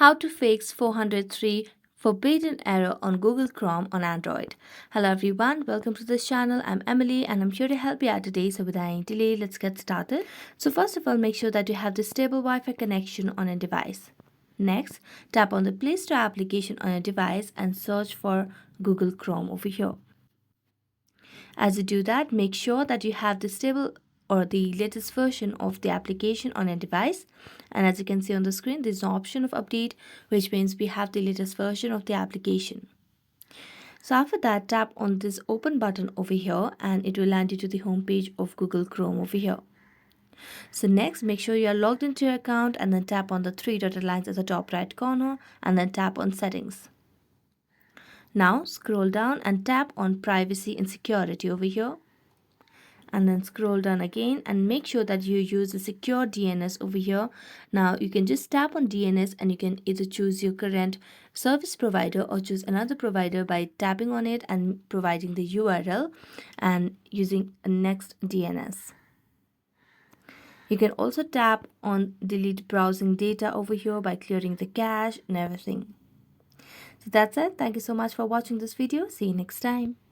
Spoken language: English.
How to fix 403 forbidden error on Google Chrome on Android. Hello everyone, welcome to this channel. I'm Emily and I'm here to help you out today. So without any delay, let's get started. So first of all, make sure that you have the stable Wi-Fi connection on a device. Next, tap on the Play Store application on a device and search for Google Chrome over here. As you do that, make sure that you have the stable or the latest version of the application on a device. And as you can see on the screen, there's an option of update, which means we have the latest version of the application. So after that, tap on this open button over here and it will land you to the home page of Google Chrome over here. So next, make sure you are logged into your account and then tap on the three dotted lines at the top right corner and then tap on settings. Now scroll down and tap on privacy and security over here. And then scroll down again and make sure that you use the secure DNS over here. Now you can just tap on DNS and you can either choose your current service provider or choose another provider by tapping on it and providing the URL and using a next DNS. You can also tap on delete browsing data over here by clearing the cache and everything. So that's it. Thank you so much for watching this video. See you next time.